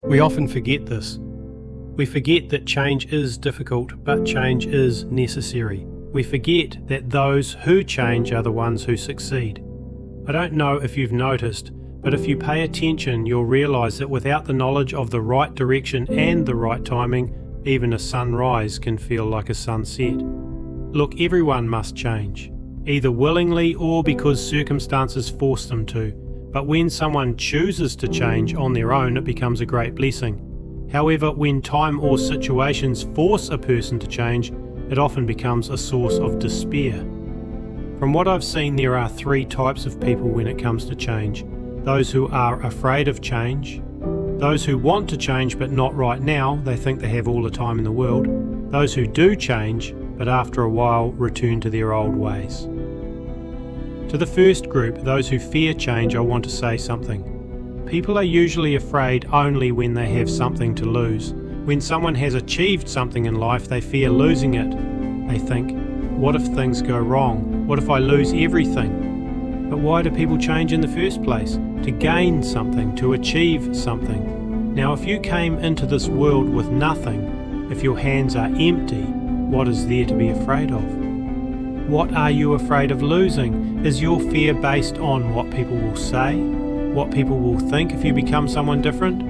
We often forget this. We forget that change is difficult, but change is necessary. We forget that those who change are the ones who succeed. I don't know if you've noticed, but if you pay attention, you'll realise that without the knowledge of the right direction and the right timing, even a sunrise can feel like a sunset. Look, everyone must change, either willingly or because circumstances force them to. But when someone chooses to change on their own, it becomes a great blessing. However, when time or situations force a person to change, it often becomes a source of despair. From what I've seen, there are three types of people when it comes to change. Those who are afraid of change, those who want to change but not right now, they think they have all the time in the world, those who do change but after a while return to their old ways. To the first group, those who fear change, I want to say something. People are usually afraid only when they have something to lose. When someone has achieved something in life, they fear losing it. They think, what if things go wrong? What if I lose everything? But why do people change in the first place? To gain something, to achieve something. Now, if you came into this world with nothing, if your hands are empty, what is there to be afraid of? What are you afraid of losing? Is your fear based on what people will say? What people will think if you become someone different?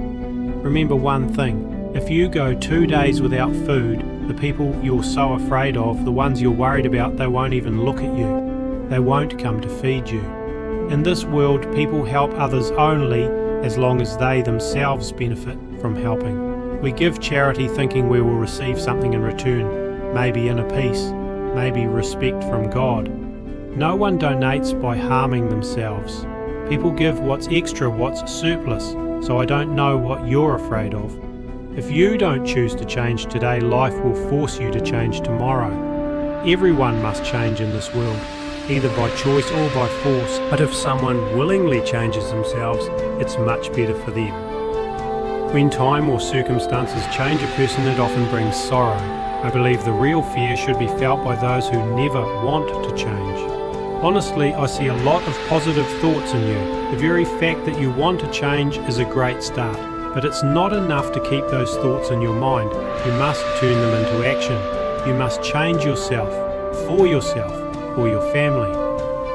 Remember one thing, if you go 2 days without food, the people you're so afraid of, the ones you're worried about, they won't even look at you. They won't come to feed you. In this world, people help others only as long as they themselves benefit from helping. We give charity thinking we will receive something in return, maybe inner peace, maybe respect from God. No one donates by harming themselves. People give what's extra, what's surplus, so I don't know what you're afraid of. If you don't choose to change today, life will force you to change tomorrow. Everyone must change in this world, either by choice or by force, but if someone willingly changes themselves, it's much better for them. When time or circumstances change a person, it often brings sorrow. I believe the real fear should be felt by those who never want to change. Honestly, I see a lot of positive thoughts in you. The very fact that you want to change is a great start, but it's not enough to keep those thoughts in your mind. You must turn them into action. You must change yourself, for your family.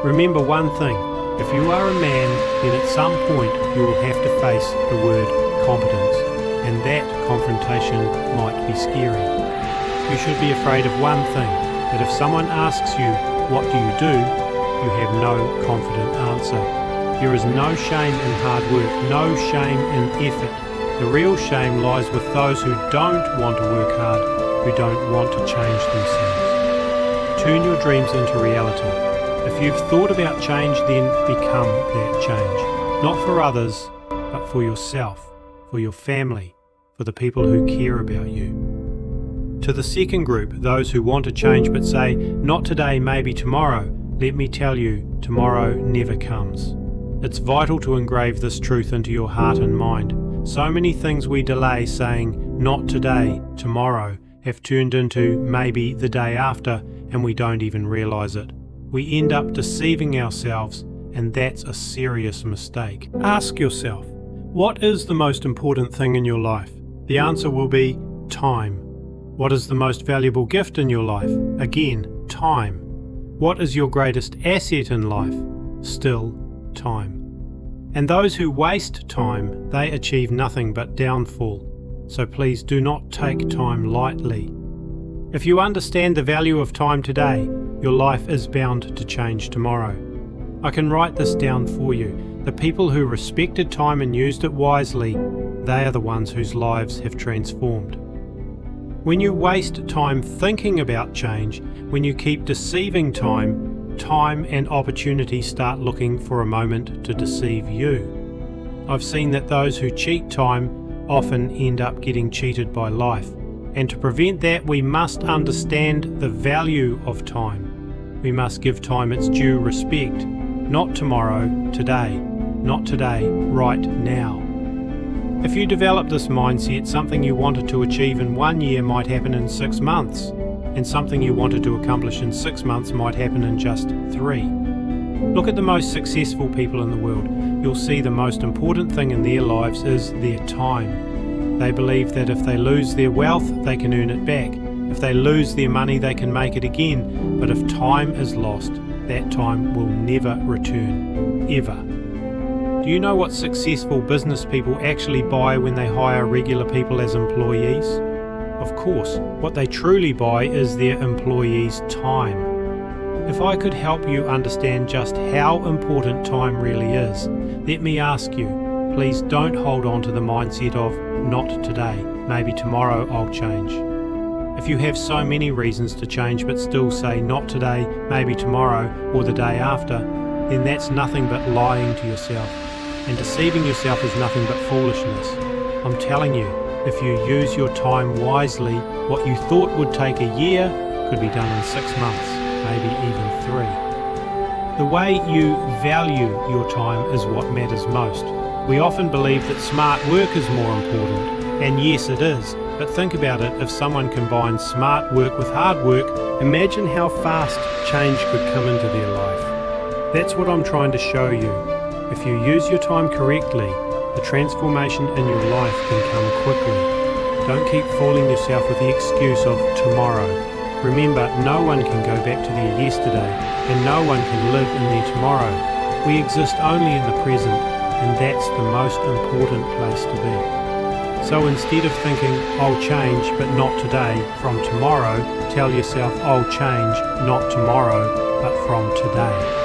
Remember one thing, if you are a man, then at some point you will have to face the word competence, and that confrontation might be scary. You should be afraid of one thing, that if someone asks you, what do? You have no confident answer. There is no shame in hard work, no shame in effort. The real shame lies with those who don't want to work hard, who don't want to change themselves. Turn your dreams into reality. If you've thought about change, then become that change. Not for others, but for yourself, for your family, for the people who care about you. To the second group, those who want to change but say, not today, maybe tomorrow, let me tell you, tomorrow never comes. It's vital to engrave this truth into your heart and mind. So many things we delay saying, not today, tomorrow, have turned into maybe the day after, and we don't even realise it. We end up deceiving ourselves, and that's a serious mistake. Ask yourself, what is the most important thing in your life? The answer will be time. What is the most valuable gift in your life? Again, time. What is your greatest asset in life? Still, time. And those who waste time, they achieve nothing but downfall. So please do not take time lightly. If you understand the value of time today, your life is bound to change tomorrow. I can write this down for you. The people who respected time and used it wisely, they are the ones whose lives have transformed. When you waste time thinking about change, when you keep deceiving time, time and opportunity start looking for a moment to deceive you. I've seen that those who cheat time often end up getting cheated by life. And to prevent that, we must understand the value of time. We must give time its due respect. Not tomorrow, today. Not today, right now. If you develop this mindset, something you wanted to achieve in 1 year might happen in 6 months, and something you wanted to accomplish in 6 months might happen in just 3. Look at the most successful people in the world. You'll see the most important thing in their lives is their time. They believe that if they lose their wealth, they can earn it back. If they lose their money, they can make it again. But if time is lost, that time will never return, ever. Do you know what successful business people actually buy when they hire regular people as employees? Of course, what they truly buy is their employees' time. If I could help you understand just how important time really is, let me ask you, please don't hold on to the mindset of not today, maybe tomorrow I'll change. If you have so many reasons to change but still say not today, maybe tomorrow, or the day after, then that's nothing but lying to yourself. And deceiving yourself is nothing but foolishness. I'm telling you, if you use your time wisely, what you thought would take a year could be done in 6 months, maybe even 3. The way you value your time is what matters most. We often believe that smart work is more important, and yes it is, but think about it, if someone combines smart work with hard work, imagine how fast change could come into their life. That's what I'm trying to show you. If you use your time correctly, the transformation in your life can come quickly. Don't keep fooling yourself with the excuse of tomorrow. Remember, no one can go back to their yesterday, and no one can live in their tomorrow. We exist only in the present, and that's the most important place to be. So instead of thinking, I'll change but not today, from tomorrow, tell yourself, I'll change not tomorrow, but from today.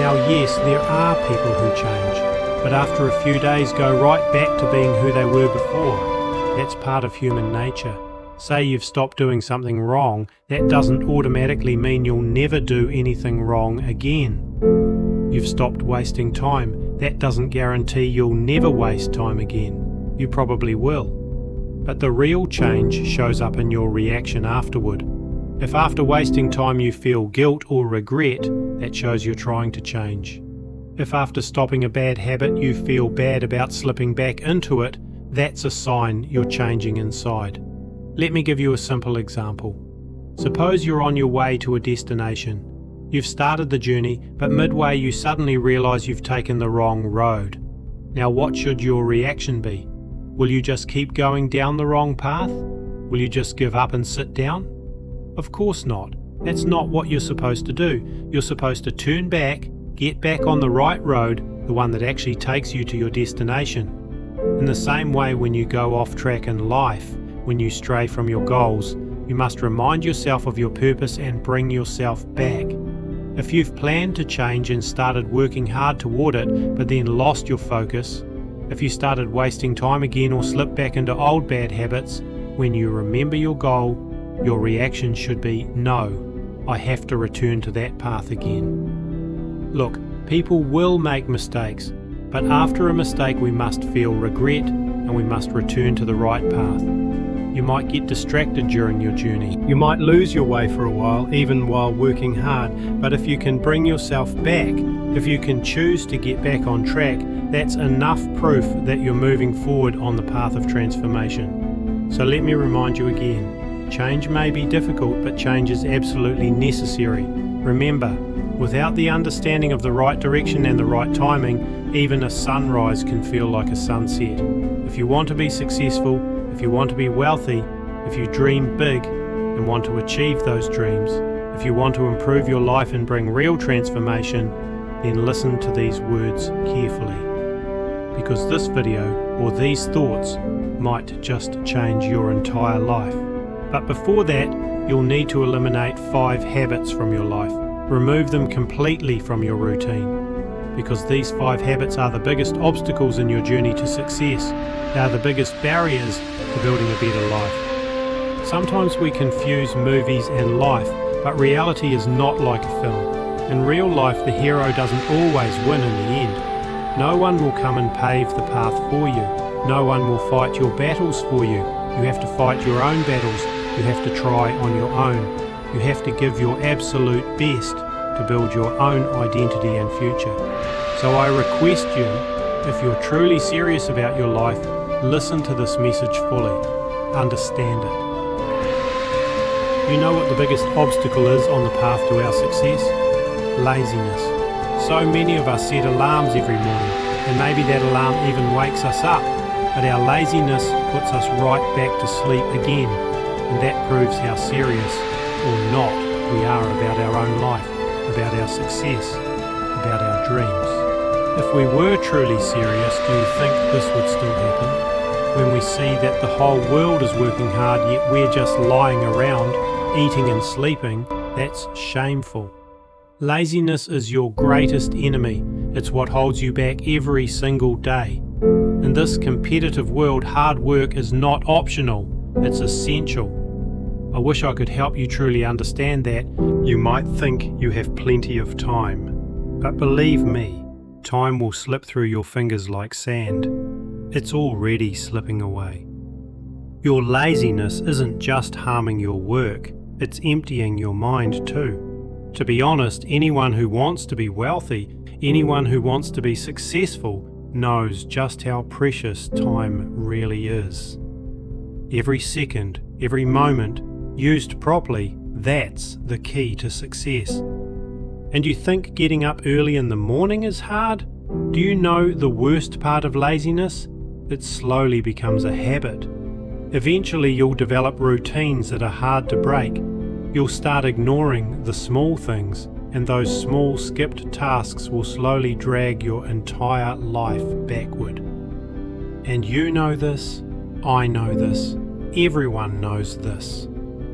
Now yes, there are people who change, but after a few days go right back to being who they were before. That's part of human nature. Say you've stopped doing something wrong, that doesn't automatically mean you'll never do anything wrong again. You've stopped wasting time, that doesn't guarantee you'll never waste time again. You probably will. But the real change shows up in your reaction afterward. If after wasting time you feel guilt or regret, that shows you're trying to change. If after stopping a bad habit you feel bad about slipping back into it, that's a sign you're changing inside. Let me give you a simple example. Suppose you're on your way to a destination. You've started the journey, but midway you suddenly realise you've taken the wrong road. Now what should your reaction be? Will you just keep going down the wrong path? Will you just give up and sit down? Of course not. That's not what you're supposed to do. You're supposed to turn back, get back on the right road, the one that actually takes you to your destination. In the same way, when you go off track in life, when you stray from your goals, you must remind yourself of your purpose and bring yourself back. If you've planned to change and started working hard toward it, but then lost your focus, if you started wasting time again or slipped back into old bad habits, when you remember your goal, your reaction should be, no, I have to return to that path again. Look, people will make mistakes, but after a mistake we must feel regret and we must return to the right path. You might get distracted during your journey. You might lose your way for a while, even while working hard, but if you can bring yourself back, if you can choose to get back on track, that's enough proof that you're moving forward on the path of transformation. So let me remind you again, change may be difficult, but change is absolutely necessary. Remember, without the understanding of the right direction and the right timing, even a sunrise can feel like a sunset. If you want to be successful, if you want to be wealthy, if you dream big and want to achieve those dreams, if you want to improve your life and bring real transformation, then listen to these words carefully. Because this video or these thoughts might just change your entire life. But before that, you'll need to eliminate 5 habits from your life. Remove them completely from your routine. Because these 5 habits are the biggest obstacles in your journey to success. They are the biggest barriers to building a better life. Sometimes we confuse movies and life, but reality is not like a film. In real life, the hero doesn't always win in the end. No one will come and pave the path for you. No one will fight your battles for you. You have to fight your own battles. You have to try on your own. You have to give your absolute best to build your own identity and future. So I request you, if you're truly serious about your life, listen to this message fully. Understand it. You know what the biggest obstacle is on the path to our success? Laziness. So many of us set alarms every morning, and maybe that alarm even wakes us up. but our laziness puts us right back to sleep again, and that proves how serious or not we are about our own life, about our success, about our dreams. If we were truly serious, do you think this would still happen? When we see that the whole world is working hard, yet we're just lying around, eating and sleeping, that's shameful. Laziness is your greatest enemy. It's what holds you back every single day. In this competitive world, hard work is not optional, it's essential. I wish I could help you truly understand that. You might think you have plenty of time, but believe me, time will slip through your fingers like sand. It's already slipping away. Your laziness isn't just harming your work, it's emptying your mind too. To be honest, anyone who wants to be wealthy, anyone who wants to be successful, knows just how precious time really is. Every second, every moment, used properly, that's the key to success. And you think getting up early in the morning is hard? Do you know the worst part of laziness? It slowly becomes a habit. Eventually you'll develop routines that are hard to break. You'll start ignoring the small things, and those small skipped tasks will slowly drag your entire life backward. And you know this, I know this, everyone knows this.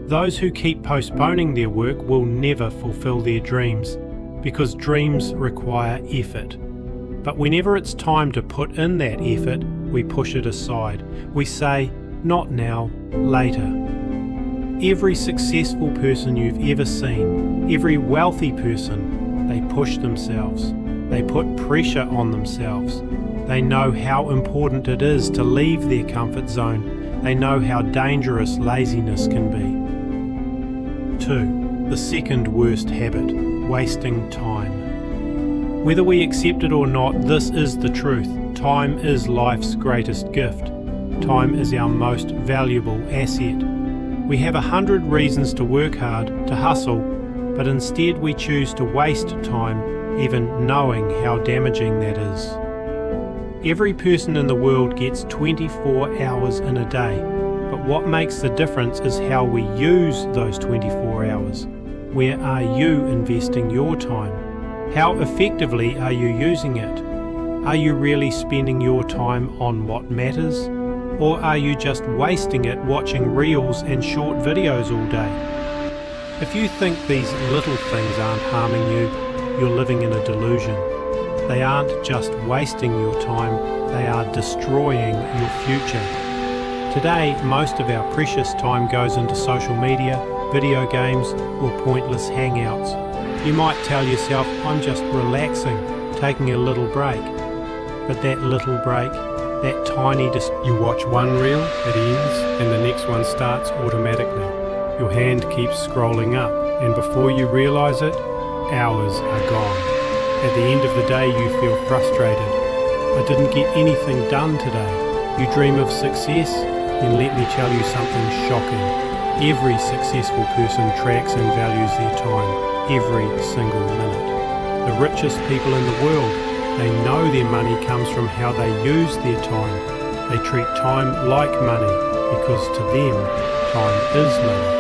Those who keep postponing their work will never fulfill their dreams, because dreams require effort. But whenever it's time to put in that effort, we push it aside. We say, not now, later. Every successful person you've ever seen, every wealthy person, they push themselves. They put pressure on themselves. They know how important it is to leave their comfort zone. They know how dangerous laziness can be. 2. The second worst habit, wasting time. Whether we accept it or not, this is the truth. Time is life's greatest gift. Time is our most valuable asset. We have 100 reasons to work hard, to hustle, but instead we choose to waste time, even knowing how damaging that is. Every person in the world gets 24 hours in a day, but what makes the difference is how we use those 24 hours. Where are you investing your time? How effectively are you using it? Are you really spending your time on what matters? Or are you just wasting it watching reels and short videos all day? If you think these little things aren't harming you, you're living in a delusion. They aren't just wasting your time, they are destroying your future. Today, most of our precious time goes into social media, video games, or pointless hangouts. You might tell yourself, I'm just relaxing, taking a little break. But that little break, that tiny you watch one reel, it ends, and the next one starts automatically. Your hand keeps scrolling up, and before you realise it, hours are gone. At the end of the day, you feel frustrated. I didn't get anything done today. You dream of success? Then let me tell you something shocking. Every successful person tracks and values their time, every single minute. The richest people in the world, they know their money comes from how they use their time. They treat time like money because to them, time is money.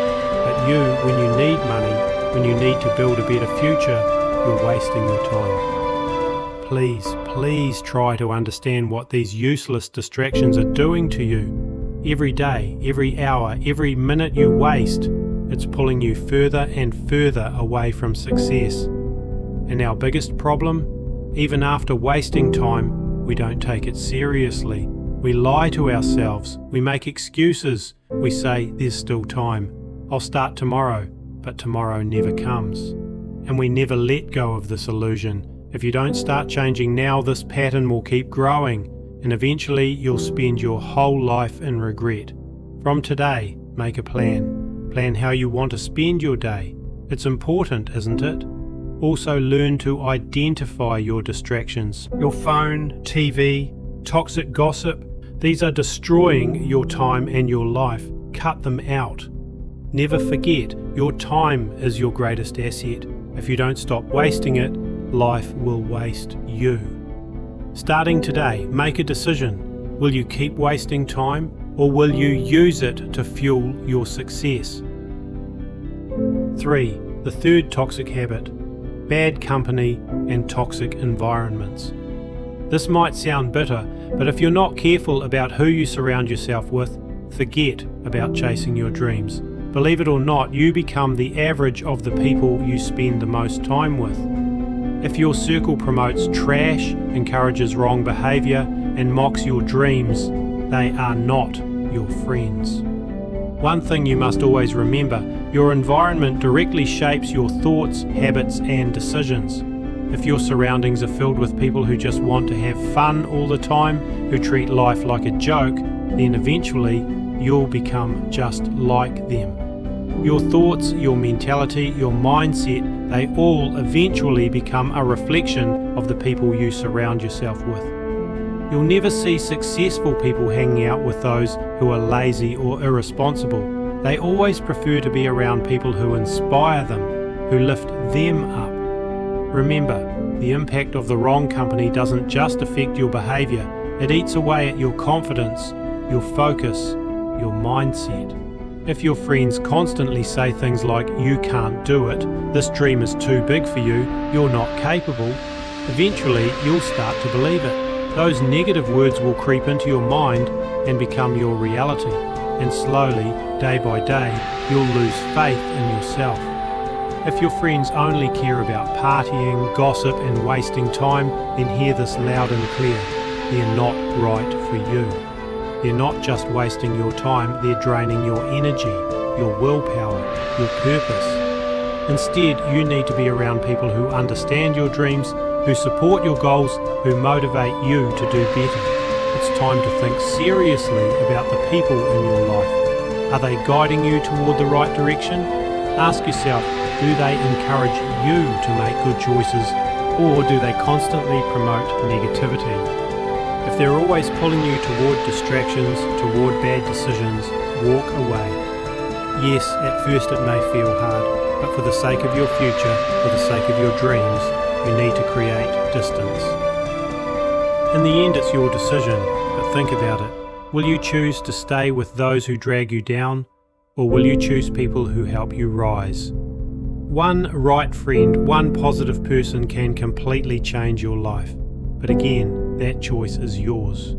But you, when you need money, when you need to build a better future, you're wasting your time. Please try to understand what these useless distractions are doing to you. Every day, every hour, every minute you waste, it's pulling you further and further away from success. And our biggest problem? Even after wasting time, we don't take it seriously. We lie to ourselves. We make excuses. We say, there's still time. I'll start tomorrow, but tomorrow never comes. And we never let go of this illusion. If you don't start changing now, this pattern will keep growing, and eventually you'll spend your whole life in regret. From today, make a plan. Plan how you want to spend your day. It's important, isn't it? Also learn to identify your distractions. Your phone, TV, toxic gossip, these are destroying your time and your life. Cut them out. Never forget, your time is your greatest asset. If you don't stop wasting it, life will waste you. Starting today, make a decision. Will you keep wasting time, or will you use it to fuel your success? 3. The third toxic habit: bad company and toxic environments. This might sound bitter, but if you're not careful about who you surround yourself with, forget about chasing your dreams. Believe it or not, you become the average of the people you spend the most time with. If your circle promotes trash, encourages wrong behavior, and mocks your dreams, they are not your friends. One thing you must always remember: your environment directly shapes your thoughts, habits, and decisions. If your surroundings are filled with people who just want to have fun all the time, who treat life like a joke, then eventually you'll become just like them. Your thoughts, your mentality, your mindset, they all eventually become a reflection of the people you surround yourself with. You'll never see successful people hanging out with those who are lazy or irresponsible. They always prefer to be around people who inspire them, who lift them up. Remember, the impact of the wrong company doesn't just affect your behavior, it eats away at your confidence, your focus, your mindset. If your friends constantly say things like, "You can't do it, this dream is too big for you, you're not capable," eventually you'll start to believe it. Those negative words will creep into your mind and become your reality, and slowly, day by day, you'll lose faith in yourself. If your friends only care about partying, gossip, and wasting time, then hear this loud and clear: they're not right for you. They're not just wasting your time, they're draining your energy, your willpower, your purpose. Instead, you need to be around people who understand your dreams, who support your goals, who motivate you to do better. It's time to think seriously about the people in your life. Are they guiding you toward the right direction? Ask yourself, do they encourage you to make good choices, or do they constantly promote negativity? If they're always pulling you toward distractions, toward bad decisions, walk away. Yes, at first it may feel hard, but for the sake of your future, for the sake of your dreams, you need to create distance. In the end, it's your decision, but think about it. Will you choose to stay with those who drag you down, or will you choose people who help you rise? One right friend, one positive person can completely change your life. But again, that choice is yours.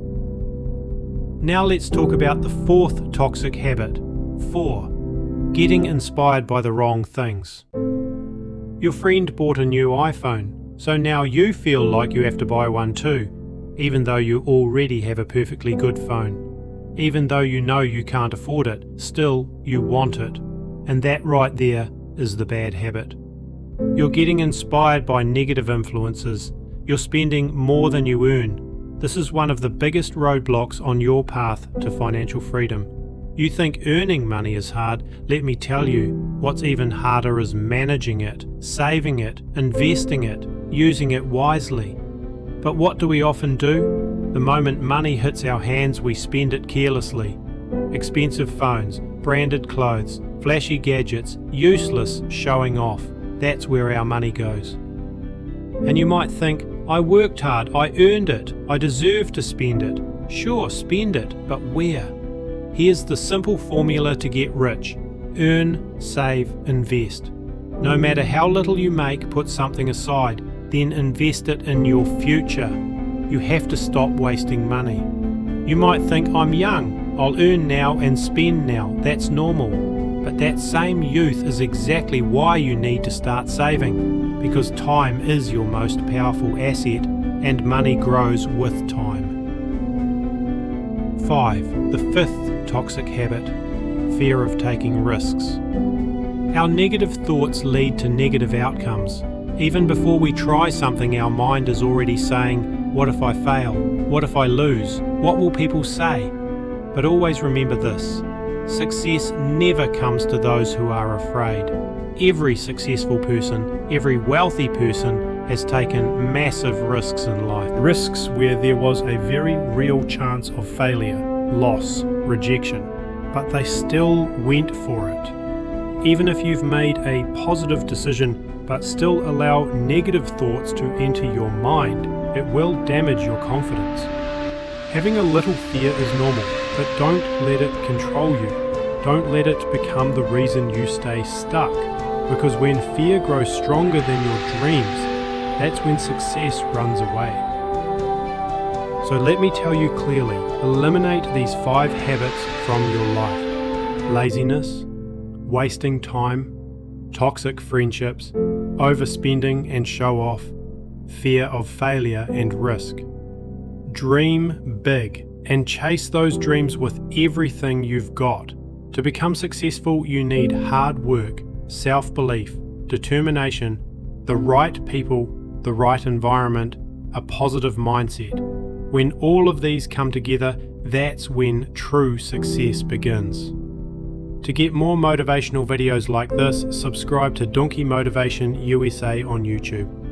Now let's talk about the fourth toxic habit. 4. Getting inspired by the wrong things. Your friend bought a new iPhone, so now you feel like you have to buy one too, even though you already have a perfectly good phone. Even though you know you can't afford it, still you want it. And that right there is the bad habit. You're getting inspired by negative influences. You're spending more than you earn. This is one of the biggest roadblocks on your path to financial freedom. You think earning money is hard. Let me tell you, what's even harder is managing it, saving it, investing it, using it wisely. But what do we often do? The moment money hits our hands, we spend it carelessly. Expensive phones, branded clothes, flashy gadgets, useless showing off. That's where our money goes. And you might think, I worked hard, I earned it, I deserve to spend it. Sure, spend it, but where? Here's the simple formula to get rich. Earn, save, invest. No matter how little you make, put something aside, then invest it in your future. You have to stop wasting money. You might think, I'm young, I'll earn now and spend now, that's normal. But that same youth is exactly why you need to start saving, because time is your most powerful asset and money grows with time. 5. The fifth toxic habit: fear of taking risks. Our negative thoughts lead to negative outcomes. Even before we try something, our mind is already saying, what if I fail? What if I lose? What will people say? But always remember this: success never comes to those who are afraid. Every successful person, every wealthy person has taken massive risks in life. Risks where there was a very real chance of failure, loss, rejection, but they still went for it. Even if you've made a positive decision but still allow negative thoughts to enter your mind, it will damage your confidence. Having a little fear is normal, but don't let it control you. Don't let it become the reason you stay stuck, because when fear grows stronger than your dreams, that's when success runs away. So let me tell you clearly, eliminate these 5 habits from your life: laziness, wasting time, toxic friendships, overspending and show off, fear of failure and risk. Dream big and chase those dreams with everything you've got. To become successful, you need hard work, self-belief, determination, the right people, the right environment, a positive mindset. When all of these come together, that's when true success begins. To get more motivational videos like this, subscribe to Dounky Motivation USA on YouTube.